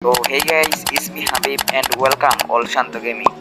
So hey guys, it's me Habib and welcome all Shanto Gaming.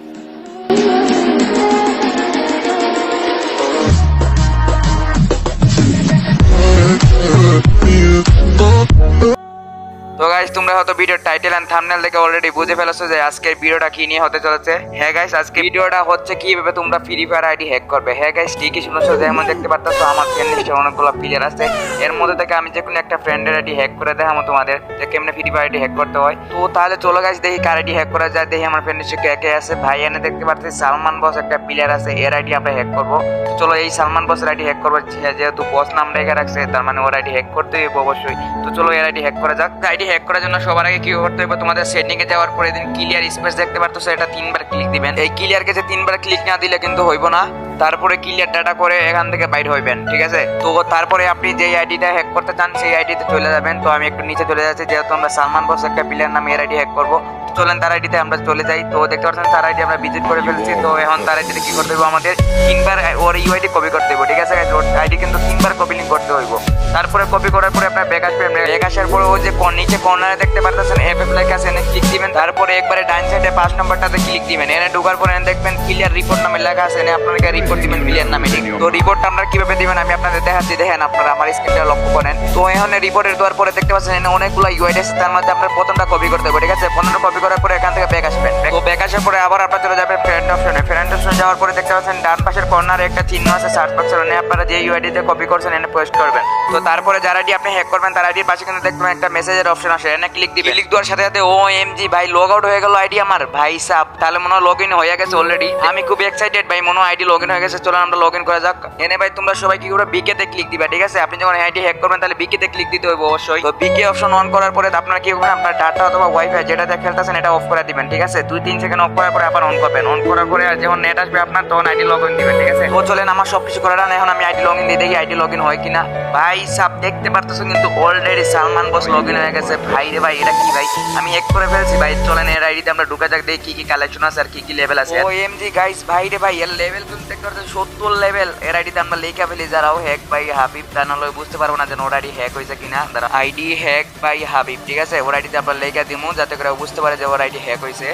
তো guys তোমরা হয়তো ভিডিওর টাইটেল এন্ড থাম্বনেল দেখে অলরেডি বুঝে ফেলেছো যে আজকের ভিডিওটা কি নিয়ে হতে চলেছে। হ্যাঁ গাইস, আজকে ভিডিওটা হচ্ছে কিভাবে তোমরা ফ্রি ফায়ার আইডি হ্যাক করবে। হ্যাঁ গাইস, ঠিকই শুনেছো, যেমন দেখতে পারতেছো আমার ফ্রেন্ড লিস্টে অনেকগুলো প্লেয়ার আছে। এর মধ্যে থেকে আমি যে কোনো একটা ফ্রেন্ডের আইডি হ্যাক করে দেখাবো তোমাদের যে কেমনে ফ্রি ফায়ার আইডি হ্যাক করতে হয়। তো তাহলে চলো গাইস দেখি কার আইডি হ্যাক করা যায়। দেখি আমার ফ্রেন্ড লিস্টে কে কে আছে। ভাই এনে দেখতে পাচ্ছি সালমান বস একটা প্লেয়ার আছে, এর আইডি আমরা হ্যাক করবো। চলো এই সালমান বসের আইডি হ্যাক করবো, যেহেতু বস নাম রেখে রাখছে তার মানে ওর আইডি হ্যাক করতে হবে অবশ্যই। তো চলো এর আইডি হ্যাক করা যাক। আইডি হ্যাক করার জন্য সবার আগে কি করতে হবে, তোমাদের সেটিং এ যাওয়ার পরে দিন ক্লিয়ার স্পেস দেখতে পারতো, এটা 3বার ক্লিক দিবেন। এই ক্লিয়ার কে যে 3বার ক্লিক না দিলে কিন্তু হইব না। তারপরে ক্লিয়ার ডাটা করে এখান থেকে বাইর হইবেন, ঠিক আছে। তো তারপরে আপনি যে আইডিটা হ্যাক করতে চান সেই আইডিতে চলে যাবেন। তো আমি একটু নিচে চলে যাচ্ছি, যেহেতু আমরা সালমান বস একটা প্লেয়ার নামে এর আইডি হ্যাক করবো। চলেন তার আইডিতে আমরা চলে যাই। তো দেখতে পাচ্ছেন তার আইডি আমরা ভিজিট করে ফেলছি। তো এখন তার আইডিতে কি করতে হবে, আমাদের 3বার ওর ইউআইডি কপি করতে হবে, ঠিক আছে। ওর আইডি কিন্তু 3বার কপি লিঙ্ক করতে হইব। তারপরে কপি করার পরে আপনার ব্যাক আসবে। ব্যাক আসার পরে ও যে নিচে কর্নারে দেখতে পারতেছেন এফএফ লেখা আছে, এনে ক্লিক দিবেন। তারপরে একবারে ডান সাইডে 5 নম্বরটাতে ক্লিক দিবেন। এনে ঢোকার পরে দেখবেন ক্লিয়ার রিপোর্ট নামে লেখা আছে, এনে আপনাকে রিপোর্ট দিবেন ক্লিয়ার নামে। তো রিপোর্টটা আমরা কিভাবে দিবেন আমি আপনাদের দেখাচ্ছি, দেখেন আপনারা আমার স্ক্রিনটা লক্ষ্য করেন। তো এখানে রিপোর্টের দেওয়ার পরে দেখতে পাচ্ছেন এখানে অনেকগুলো ইউআইডি আছে, তার মধ্যে আপনার প্রথমটা কপি করতে হবে, ঠিক আছে। প্রথমটা কপি করার পরে এখান থেকে ব্যাক আসবেন। তো ব্যাক আসার পরে আবার আপনারা চলে যাবেন ফ্রেন্ড অপশনে। ফ্রেন্ড অপশনে যাওয়ার পরে দেখতে পাচ্ছেন ডান পাশের কর্নারে একটা চিহ্ন আছে সার্চ বক্সের, এনে আপনারা যে ইউআইডি তে কপি করছেন এনে পেস্ট করবেন। তো তারপরে যার আইডি আপনি হ্যাক করবেন তার আইডির পাশে কিন্তু দেখবেন একটা মেসেজের অপশন আসে, এনে ক্লিক দিবেন। ক্লিক দেওয়ার সাথে সাথে ওএমজি ভাই লগ আউট হয়ে গেল আইডি আমার, ভাই সাব তাহলে মনে হয় লগ ইন হয়ে গেছে অলরেডি। আমি খুব এক্সাইটেড ভাই, মনে হয় আইডি লগ ইন হয়ে গেছে। চলো আমরা লগ ইন করা যাক। এনে ভাই তোমরা সবাই কি করে বিকে তে ক্লিক দিবা, ঠিক আছে। আপনি যখন আইডি হ্যাক করবেন তাহলে বিকে তে ক্লিক দিতে হবে অবশ্যই। তো বিকে অপশন অন করার পরে আপনারা কি করবেন, আপনার ডাটা অথবা ওয়াইফাই যেটাতে খেলতেছেন এটা অফ করে দিবেন, ঠিক আছে। 2-3 সেকেন্ড অফ করার পরে আবার অন করবেন। অন করার পরে যখন নেট আসবে আপনার তখন আইডি লগ ইন দিবেন, ঠিক আছে। তো চলেন আমার সবকিছু করে রান, এখন আমি আইডি লগ ইন দিয়ে দেখি আইডি লগ ইন হয় কিনা। ভাই সাব দেখতে পারতেছো কিন্তু already Salman boss log in হয়ে গেছে। ভাই রে ভাই, এটা কি ভাই, আমি এক করে ফেলছি ভাই। চলেন এর আইডিতে আমরা ঢুকে যাক, দেখি কি কি কালেকশন আছে আর কি কি লেভেল আছে। ওএমজি গাইস, ভাই রে ভাই এর লেভেল কিন্তু দেখতে পাচ্ছেন 70 লেভেল। এর আইডিতে আমরা লেখা ফেলি যারাও হ্যাক বাই হাবিব, তা নাহলে বুঝতে পারবো না যে ওর আইডি হ্যাক হয়েছে কিনা। তারা আইডি হ্যাক বাই হাবিব, ঠিক আছে। ওর আইডিতে আমরা লেখা দিমু যাতে করে বুঝতে পারে যে ওর আইডি হ্যাক হয়েছে।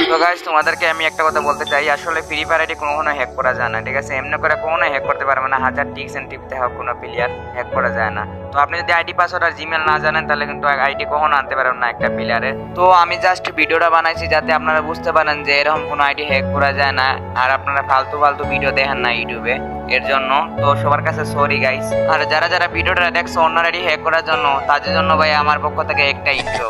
তো গাইস তোমাদেরকে আমি একটা কথা বলতে চাই, আসলে ফ্রি ফায়ার আইডি কখনো হ্যাক করা যায় না, ঠিক আছে। এমনি করে কখনো হ্যাক করতে পারবে না, হাজার টিপস এন্ড টিপস দেওয়া কোনো প্লেয়ার হ্যাক করা যায় না। তো আপনি যদি আইডি পাসওয়ার্ড আর জিমেল না জানেন তাহলে কিন্তু আইডি কখনো আনতে পারবেন না একটা প্লেয়ারের। তো আমি জাস্ট ভিডিওটা বানাইছি যাতে আপনারা বুঝতে পারেন যে এরকম কোনো আইডি হ্যাক করা যায় না, আর আপনারা ফালতু ফালতু ভিডিও দেখেন না ইউটিউবে, এর জন্য। তো সবার কাছে সরি গাইস। আর যারা যারা ভিডিওটা দেখছো অন্য আইডি হ্যাক করার জন্য, তাদের জন্য ভাই আমার পক্ষ থেকে একটা ইন্ট্রো।